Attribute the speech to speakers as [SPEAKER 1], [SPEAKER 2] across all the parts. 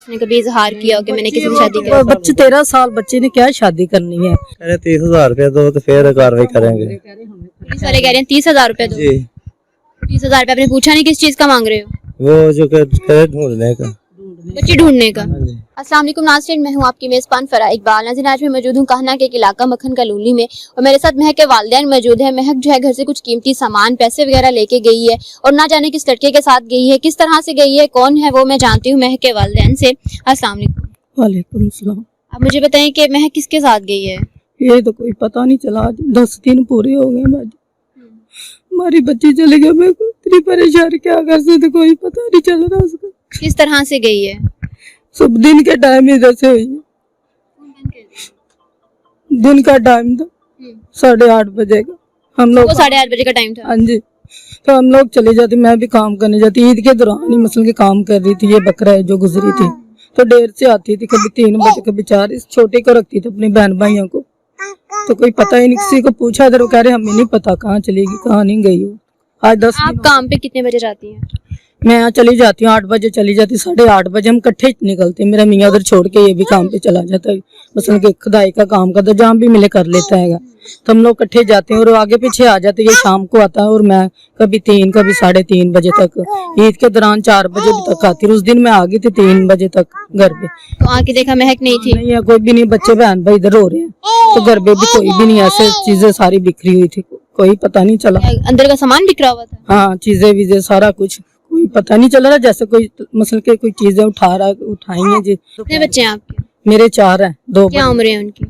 [SPEAKER 1] उसने कभी इजहार किया हो कि मैंने किसी से शादी की?
[SPEAKER 2] बच्चे 13 साल बच्चे ने क्या शादी करनी है।
[SPEAKER 3] कह रहे 30,000 रुपया दो तो फिर कार्रवाई करेंगे।
[SPEAKER 1] पुलिस वाले कह रहे हैं 30,000 रुपए दो।
[SPEAKER 3] जी
[SPEAKER 1] 30,000 रुपए आपने पूछा नहीं किस चीज का मांग रहे हो?
[SPEAKER 3] वो जो कह ढूंढने का।
[SPEAKER 1] बच्ची ढूंढने का।
[SPEAKER 3] हाँ जी।
[SPEAKER 1] अस्सलाम वालेकुम नाज़रीन, मैं हूं आपकी मेज़बान फरा इकबाल। नाज़रीन आज मैं मौजूद हूं कहना के एक इलाका मक्खन कलोनी में और मेरे साथ महक के वालिदैन मौजूद है। महक जो है घर से कुछ कीमती सामान पैसे वगैरह लेके गई है और ना जाने किस लड़के के साथ गई है, किस तरह से गई है, कौन है वो मैं जानती हूँ महक के वालिदैन से। अस्सलाम वालेकुम।
[SPEAKER 2] वालेकुम सलाम।
[SPEAKER 1] आप मुझे बताएं कि महक किसके साथ गई है?
[SPEAKER 2] ये तो कोई पता नहीं चला, आज 10 दिन पूरे हो गए। हमारी बच्ची चले गई, मेरे को इतनी परेशान क्या कर सकते, कोई पता नहीं चल रहा उसका।
[SPEAKER 1] किस तरह से गई है?
[SPEAKER 2] सब दिन के टाइम इधर से हुई है। दिन का टाइम था 8:30 बजे का। हम लोग
[SPEAKER 1] वो 8:30 बजे का टाइम था।
[SPEAKER 2] हाँ जी, तो हम लोग चले जाते, मैं भी काम करने जाती। ईद के दौरान ही मसल के काम कर रही थी। ये बकरा है जो गुजरी थी तो देर से आती थी, कभी 3 बजे कभी 4। इस छोटे को रखती थी अपने बहन भाइयों को, तो कोई पता ही नहीं। किसी को पूछा इधर, वो कह रहे हमें नहीं पता कहाँ चलेगी कहाँ नहीं गई हो। आज 10
[SPEAKER 1] आप काम पे कितने बजे जाती हैं?
[SPEAKER 2] मैं यहाँ चली जाती हूँ 8 बजे चली जाती। 8:30 बजे हम इकट्ठे निकलते हैं। मेरा मियाँ उधर छोड़ के ये भी काम पे चला जाता है, मसलन के खुदाई का काम करता है, जहाँ भी मिले कर लेता है। तो हम लोग इकट्ठे जाते हैं और आगे पीछे आ जाते हैं। ये शाम को आता है और मैं कभी 3 कभी 3:30 बजे तक, ईद के दौरान 4 बजे तक आती। उस दिन मैं आ गई थी 3 बजे तक घर पे।
[SPEAKER 1] तो आके देखा महक नहीं थी?
[SPEAKER 2] नहीं है, कोई भी नहीं। बच्चे बहन भाई इधर रो रहे हैं, तो घर पे भी कोई भी नहीं। ऐसे चीजें सारी बिखरी हुई थी, कोई पता नहीं चला।
[SPEAKER 1] अंदर का सामान बिखरा हुआ था?
[SPEAKER 2] हाँ, चीजें वीजें सारा कुछ कोई पता नहीं चल रहा। जैसे कोई मसल के कोई चीजें उठाई हैं जी।
[SPEAKER 1] कितने बच्चे हैं आपके?
[SPEAKER 2] मेरे 4 हैं, 2
[SPEAKER 1] क्या उम्र है उनकी?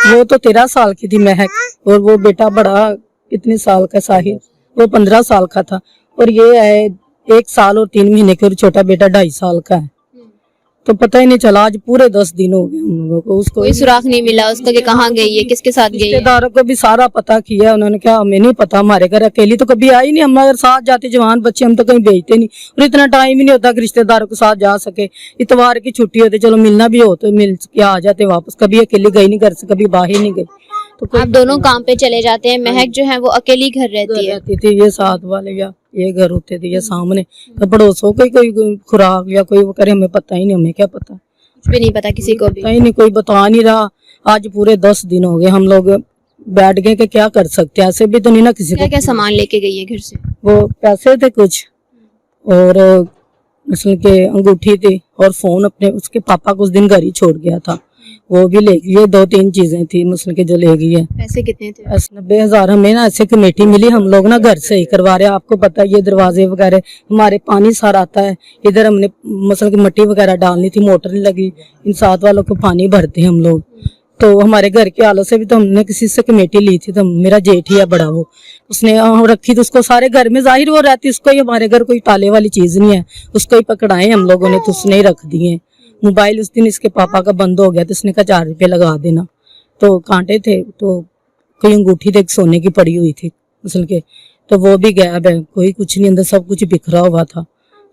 [SPEAKER 2] वो तो 13 साल की थी महक, और वो बेटा बड़ा कितने साल का साहिल, वो 15 साल का था। और ये है 1 साल और 3 महीने के, और छोटा बेटा 2.5 साल का है। तो पता ही नहीं चला। आज पूरे 10 दिन हो गए हम लोगों को। उसको
[SPEAKER 1] कोई सुराग नहीं मिला उसका कि कहाँ गई है, किसके साथ गई है?
[SPEAKER 2] रिश्तेदारों को भी सारा पता किया उन्होंने, क्या हमें नहीं पता। हमारे घर अकेली तो कभी आई नहीं। हम अगर साथ जाते जवान बच्चे, हम तो कहीं भेजते नहीं, और इतना टाइम ही नहीं होता कि रिश्तेदारों के साथ जा सके। इतवार की छुट्टी होती, चलो मिलना भी हो तो मिल के आ जाते वापस। कभी अकेली गई नहीं घर से, कभी बाहर नहीं गई। तो
[SPEAKER 1] आप दोनों काम पे चले जाते हैं, महक जो है वो अकेली घर रहती है?
[SPEAKER 2] रहती थी। ये साथ वाले या ये घर होते थे, ये सामने। तो पड़ोसों कोई खुराक या कोई वो करे, हमें पता ही नहीं। हमें क्या पता,
[SPEAKER 1] कुछ भी नहीं पता किसी को भी?
[SPEAKER 2] नहीं, कोई बता नहीं रहा। आज पूरे 10 दिन हो गए। हम लोग बैठ गए कि क्या कर सकते हैं, ऐसे भी तो नहीं ना किसी
[SPEAKER 1] क्या
[SPEAKER 2] को।
[SPEAKER 1] क्या सामान लेके गई है घर से?
[SPEAKER 2] वो पैसे थे कुछ, और मसल के अंगूठी थी, और फोन अपने उसके पापा कुछ दिन घर ही छोड़ गया था, वो भी ले गई। ये 2-3 चीजें थी मसल के जो ले गई है।
[SPEAKER 1] पैसे कितने थे?
[SPEAKER 2] 90,000 हमें ना ऐसे कमेटी मिली, हम लोग ना घर से ही करवा रहे हैं। आपको पता है ये दरवाजे वगैरह हमारे पानी सारा आता है। इधर हमने मसल की मिट्टी वगैरह डालनी थी, मोटर नहीं लगी। इन साथ वालों को पानी भरते हैं हम लोग। तो हमारे घर के हालत से भी तो हमने किसी से कमेटी ली थी। तो मेरा जेठ ही है बड़ा, वो उसने रखी, तो उसको सारे घर में जाहिर वो रहती। उसको ही, हमारे घर कोई ताले वाली चीज नहीं है, उसको ही पकड़ाए हम लोगों ने, तो उसने ही रख दिए। मोबाइल उस दिन इसके पापा का बंद हो गया, तो इसने कहा 4 रुपये लगा देना। तो कांटे थे, तो कोई अंगूठी थे सोने की पड़ी हुई थी मसल के, तो वो भी गायब है। कोई कुछ नहीं, अंदर सब कुछ बिखरा हुआ था।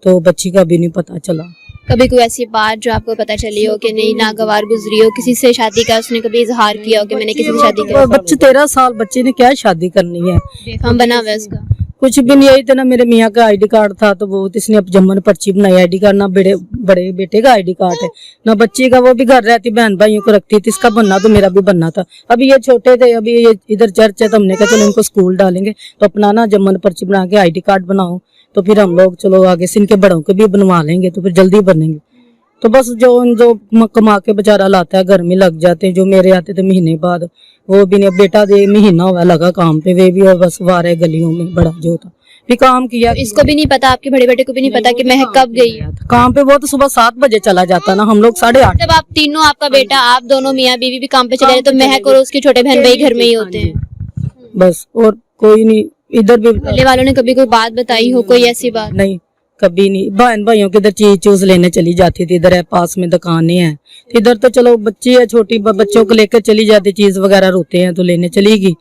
[SPEAKER 2] तो बच्ची का भी नहीं पता चला।
[SPEAKER 1] कभी कोई ऐसी बात जो आपको पता चली हो कि नहीं नागवार गुजरी हो, किसी से शादी का उसने कभी इजहार किया हो कि मैंने किसी से शादी की?
[SPEAKER 2] बच्चे 13 साल बच्चे ने क्या शादी करनी है।
[SPEAKER 1] बेफाम बना हुआ है उसका?
[SPEAKER 2] कुछ भी नहीं। यही तो ना मेरे मियाँ का आईडी कार्ड था, तो वो इसने अब जमन पर्ची बनाई। आईडी कार्ड ना बड़े बेटे का आईडी कार्ड है, ना बच्ची का। वो भी घर रहती, बहन भाइयों को रखती थी। इसका बनना तो मेरा भी बनना था। अभी ये छोटे थे, अभी ये इधर चर्च है, तो हमने कहा चलो इनको स्कूल डालेंगे, तो अपना ना जमन पर्ची बना के आईडी कार्ड बनाओ, तो फिर हम लोग चलो आगे से इनके बड़ों को भी बनवा लेंगे, तो फिर जल्दी बनेंगे। तो बस जो कमा के बेचारा लाता है घर में लग जाते हैं। जो मेरे आते थे महीने बाद, वो भी नहीं। बेटा दे महीना हुआ लगा काम पे, वे भी और बस वारे गलियों में बड़ा जो था भी काम किया।
[SPEAKER 1] इसको भी नहीं पता, आपके बड़े बेटे को भी नहीं पता कि महक कब गई है?
[SPEAKER 2] काम पे वो तो सुबह 7 बजे चला जाता ना, हम लोग 8:30।
[SPEAKER 1] जब आप तीनों, आपका बेटा, आप दोनों मियाँ बीवी भी काम पे चले जाते, तो महक और उसके छोटे बहन भाई घर में ही होते हैं
[SPEAKER 2] बस, और कोई नहीं। इधर भी
[SPEAKER 1] मोहल्ले वालों ने कभी कोई बात बताई हो, कोई ऐसी बात?
[SPEAKER 2] नहीं, कभी नहीं। बहन भाइयों के इधर चीज चूज लेने चली जाती थी। इधर है पास में दुकानें हैं, इधर तो चलो बच्ची है छोटी, बच्चों को लेकर चली जाती। चीज वगैरह रोते हैं तो लेने चली गई।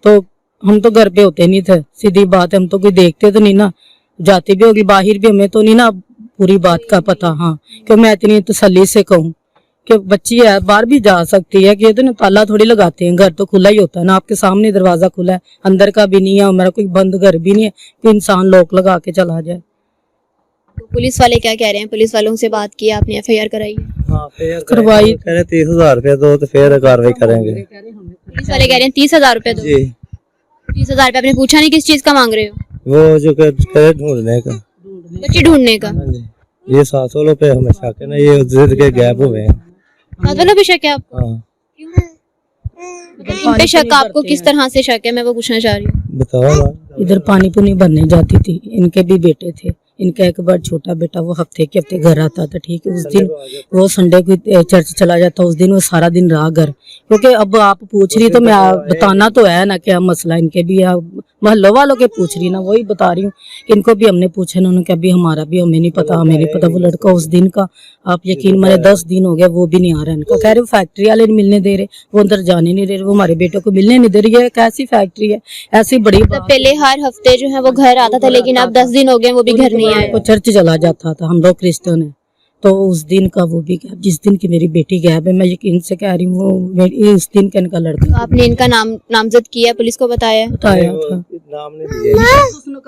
[SPEAKER 2] तो हम तो घर पे होते नहीं थे, सीधी बात है। हम तो कोई देखते तो नहीं ना, जाती भी होगी बाहर भी, हमें तो नहीं ना पूरी बात का पता। हाँ, क्यों मैं इतनी तसल्ली से कहूँ कि बच्ची है, बाहर भी जा सकती है। कि ये तो ना ताला थोड़ी लगाते हैं, घर तो खुला ही होता है ना। आपके सामने दरवाजा खुला है, अंदर का भी नहीं है, हमारा कोई बंद घर भी नहीं है कि इंसान लॉक लगा के चला जाए।
[SPEAKER 1] पुलिस वाले क्या कह रहे हैं? पुलिस वालों से बात की आपने, एफआईआर कराई है?
[SPEAKER 3] हाँ फिर
[SPEAKER 2] करवाई।
[SPEAKER 3] कह रहे 30,000 रुपया दो तो फिर कार्रवाई करेंगे।
[SPEAKER 1] पुलिस वाले कह रहे हैं 30,000 रुपए दो।
[SPEAKER 3] जी
[SPEAKER 1] 30,000 रुपए आपने पूछा नहीं किस चीज का मांग रहे हो?
[SPEAKER 3] वो जो कह रहे ढूंढने का।
[SPEAKER 1] बच्ची ढूंढने का।
[SPEAKER 3] हाँ जी ये 7 वालों पे हमें शक है ना, ये जिद के गैप हुए हैं।
[SPEAKER 1] साथ वालों पे शक है आपको?
[SPEAKER 3] हाँ
[SPEAKER 1] मतलब इन पे शक आपको किस तरह से शक है, मैं वो पूछना चाह रही हूँ।
[SPEAKER 3] बताओ ना।
[SPEAKER 2] इधर पानी पुनी भरने जाती थी, इनके भी बेटे थे। इनका एक बार छोटा बेटा वो हफ्ते के हफ्ते घर आता था, ठीक है। उस दिन वो संडे को चर्च चला जाता, उस दिन वो सारा दिन रहा घर। क्योंकि अब आप पूछ रही तो मैं बताना तो है ना क्या मसला इनके भी है, मोहल्लों वालों के पूछ रही ना, वही बता रही हूँ। इनको भी हमने पूछा, इन्होंने कहा भी हमारा भी हमें नहीं पता, हमें नहीं पता। वो लड़का उस दिन का आप यकीन माने 10 दिन हो गया वो भी नहीं आ रहा। इनका कह रहे फैक्ट्री वाले नहीं मिलने दे रहे, वो अंदर जाने नहीं दे रहे, वो हमारे बेटे को मिलने नहीं दे रही है। कैसी फैक्ट्री है, ऐसी बड़ी
[SPEAKER 1] मतलब पहले हर हफ्ते जो है वो घर आता था, लेकिन अब 10 दिन हो गए वो भी घर नहीं आया।
[SPEAKER 2] वो चर्च चला जाता था, हम लोग क्रिश्चियन है, तो उस दिन का वो भी गैप, जिस दिन की मेरी बेटी गैप है, मैं यकीन से कह रही हूँ वो इस दिन का इनका
[SPEAKER 1] तो
[SPEAKER 2] लड़का
[SPEAKER 1] आपने इनका नामजद किया, पुलिस को बताया?
[SPEAKER 2] बताया था।
[SPEAKER 3] नाम नहीं लिया,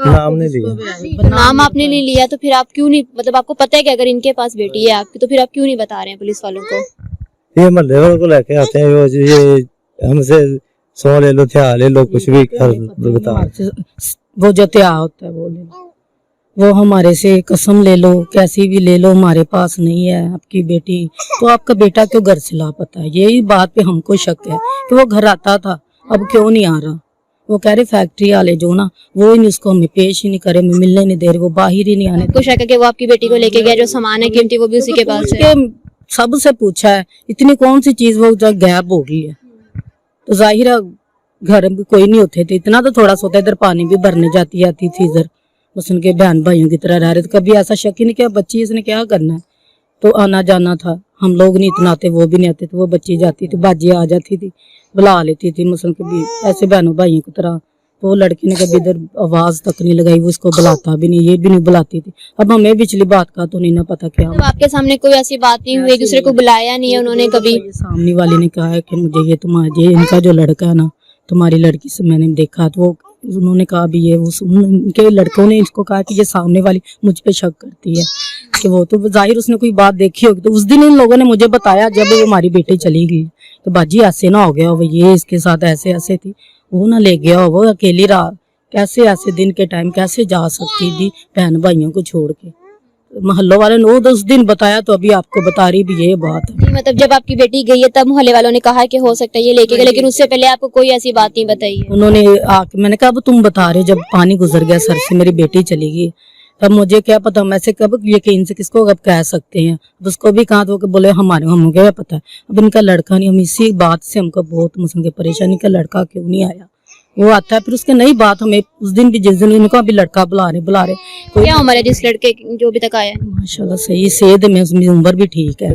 [SPEAKER 3] नाम नहीं लिया।
[SPEAKER 1] तो नाम आपने नहीं लिया तो फिर आप क्यों नहीं, मतलब आपको पता है कि अगर इनके पास बेटी है आपकी, तो फिर आप क्यों नहीं बता रहे हैं पुलिस वालों को?
[SPEAKER 3] ये महल्ले वालों को लेके आते हैं, वो ये हमसे 100 ले लो, हथियार ले लो, कुछ भी कर बता।
[SPEAKER 2] वो जो त्याग होता है वो ले लो, वो हमारे से कसम ले लो, कैसी भी ले लो, हमारे पास नहीं है आपकी बेटी। तो आपका बेटा क्यों घर से लापता है? यही बात पे हमको शक है कि वो घर आता था, अब क्यों नहीं आ रहा। वो कह रहे फैक्ट्री वाले जो ना वो ही उसको हमें पेश ही नहीं करे, हमें मिलने नहीं दे रहे, वो बाहर ही नहीं आने
[SPEAKER 1] आपको शक है कि वो आपकी बेटी को लेके गया, जो सामान है कीमती वो भी उसी के पास है?
[SPEAKER 2] के सबसे पूछा है, इतनी कौन सी चीज वो गैप हो गई है। तो जाहिर है घर में कोई नहीं होते थे, इतना तो थोड़ा सा होता है। इधर पानी भी भरने जाती आती थी, इधर बस उनके बहन भाइयों की तरह रह रहे थे। कभी ऐसा शक ही नहीं किया बच्ची इसने क्या करना है, तो आना जाना था। हम लोग नहीं इतना आते, वो भी नहीं आते थे। वो बच्ची जाती थी, बाजी आ जाती थी, बुला लेती थी मसल कभी ऐसे बहनों भाइयों की तरह। तो वो लड़की ने कभी इधर आवाज तक नहीं लगाई, वो इसको बुलाता भी नहीं, ये भी नहीं बुलाती थी। अब हमें पिछली बात का तो नहीं ना पता क्या।
[SPEAKER 1] तो आपके सामने कोई ऐसी बात नहीं हुई, एक दूसरे को बुलाया नहीं है उन्होंने कभी?
[SPEAKER 2] सामने वाले ने कहा है कि मुझे ये तुम्हारे इनका जो लड़का है ना, तुम्हारी लड़की से मैंने देखा, तो वो उन्होंने कहा भी ये उनके लड़कों ने इसको कहा कि ये सामने वाली मुझ पे शक करती है कि वो तो जाहिर उसने कोई बात देखी होगी। तो उस दिन इन लोगों ने मुझे बताया जब वो हमारी बेटी चली गई, तो बाजी ऐसे ना हो गया वो, ये इसके साथ ऐसे ऐसे थी, वो ना ले गया, वो अकेली रहा। कैसे ऐसे दिन के टाइम कैसे जा सकती थी बहन भाइयों को छोड़ के? मोहल्लों वाले ने वो 10 दिन बताया, तो अभी आपको बता रही भी ये बात है।
[SPEAKER 1] मतलब जब आपकी बेटी गई है तब मोहल्ले वालों ने कहा कि हो सकता है ये लेके गए, लेकिन उससे पहले आपको कोई ऐसी बात नहीं बताई है?
[SPEAKER 2] उन्होंने आके मैंने कहा अब तुम बता रहे, जब पानी गुजर गया सर से, मेरी बेटी चली गई, तब मुझे क्या पता, मैं से कब यकीन से किसको अब कह सकते हैं। अब उसको भी कहा तो बोले हमारे हमको क्या पता है। अब इनका लड़का नहीं, हम इसी बात से हमको बहुत मुझे परेशानी का लड़का क्यों नहीं आया। वो आता है फिर उसके नई बात हमें उस दिन भी, जिस दिन इनको अभी लड़का बुला रहे कोई।
[SPEAKER 1] क्या उम्र है जिस लड़के जो अभी तक आया है?
[SPEAKER 2] माशाल्लाह सही सेहत में, उसमें उम्र भी ठीक है।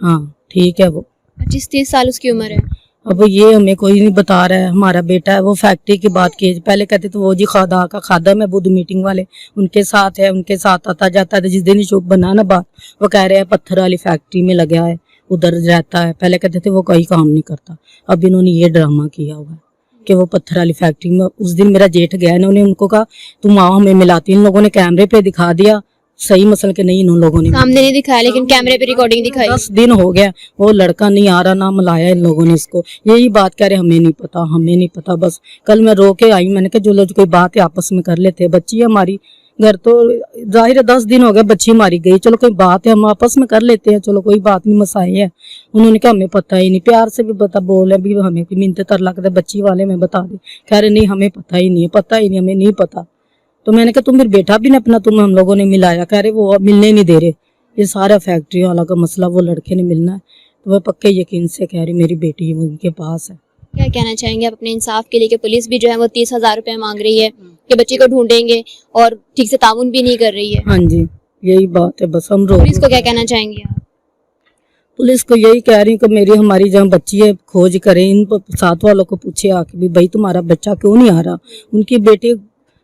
[SPEAKER 2] हाँ ठीक है, वो
[SPEAKER 1] 25-30 साल उसकी उम्र है।
[SPEAKER 2] अब ये हमें कोई नहीं बता रहा है। हमारा बेटा है, वो फैक्ट्री की बात की, पहले कहते थे वो जी खादा का खादम है, बुद्ध मीटिंग वाले उनके साथ है, उनके साथ आता जाता है। जिस दिन शुभ बना ना बात, वो कह रहे हैं पत्थर वाली फैक्ट्री में लगा है, उधर रहता है। पहले कहते थे वो कोई काम नहीं करता, अब इन्होंने ये ड्रामा किया हुआ है कि वो पत्थर वाली फैक्ट्री में। उस दिन मेरा जेठ गया, इन्होंने उनको कहा तुम आओ हमें मिलाती। इन लोगों ने कैमरे पे दिखा दिया, सही मसल के नहीं इन लोगों ने
[SPEAKER 1] सामने नहीं दिखाया, लेकिन कैमरे पे रिकॉर्डिंग दिखाई।
[SPEAKER 2] 10 दिन हो गया वो लड़का नहीं आ रहा, ना मिलाया इन लोगों ने इसको। यही बात कह रहे हमें नहीं पता, हमें नहीं पता। बस कल मैं रो के आई, मैंने कहा जो लोग कोई बात है आपस में कर लेते, बच्ची है हमारी घर, तो जाहिर है 10 दिन हो गए बच्ची मारी गई, चलो कोई बात है हम आपस में कर लेते हैं, चलो कोई बात नहीं, मसाए है। उन्होंने कहा हमें पता ही नहीं, प्यार से भी बता बोले भी हमें मिनते तर लगता है बच्ची वाले में बता दे। कह रहे नहीं हमें पता ही नहीं, पता ही नहीं, हमें नहीं पता। तो मैंने कहा तुम फिर बेटा भी ने अपना तुम हम लोगों ने मिलाया? कह रहे वो मिलने नहीं दे रहे, ये सारा फैक्ट्री वाला का मसला, वो लड़के ने मिलना है। तो वह पक्के यकीन से कह रही मेरी बेटी उनके पास है।
[SPEAKER 1] क्या कहना चाहेंगे आप अपने इंसाफ के लिए कि पुलिस भी जो है वो 30,000 रुपए मांग रही है कि बच्ची को ढूंढेंगे और ठीक से ताउन भी नहीं कर रही है?
[SPEAKER 2] हाँ जी यही बात है, बस हम
[SPEAKER 1] पुलिस को क्या कहना चाहेंगे आप?
[SPEAKER 2] पुलिस को यही कह रही हूँ कि मेरी हमारी जहाँ बच्ची है खोज करें, इन साथ वालों को पूछे आके भी भाई तुम्हारा बच्चा क्यों नहीं आ रहा। उनकी बेटी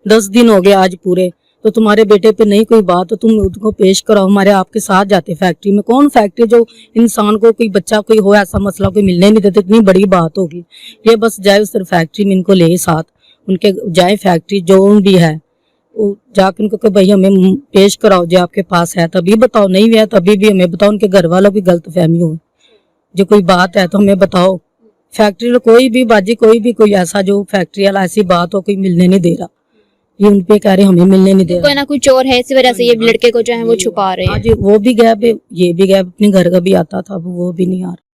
[SPEAKER 2] 10 दिन हो गए आज पूरे, तो तुम्हारे बेटे पे नहीं कोई बात, तो तुम उनको पेश कराओ, हमारे आपके साथ जाते फैक्ट्री में। कौन फैक्ट्री जो इंसान को कोई बच्चा कोई हो ऐसा मसला कोई मिलने नहीं देते, इतनी बड़ी बात होगी। ये बस जाए उस फैक्ट्री में इनको ले साथ, उनके जाए फैक्ट्री जो भी है, वो जाके उनको कहो भाई हमें पेश कराओ, जो आपके पास है तभी बताओ, नहीं है तभी भी हमें बताओ। उनके घर वालों की गलत फहमी हो, जो कोई बात है तो हमें बताओ। फैक्ट्री कोई भी बाजी कोई ऐसा जो फैक्ट्री वाला ऐसी बात हो कोई मिलने नहीं दे रहा, ये उन पे कह रहे हमें मिलने नहीं दे रहा।
[SPEAKER 1] कोई ना कोई चोर है, इसी वजह से ये लड़के को जो है वो छुपा रहे हैं।
[SPEAKER 2] हाँ जी, वो भी गैप, ये भी गैप, अपने घर का भी आता था, अब वो भी नहीं आ रहा।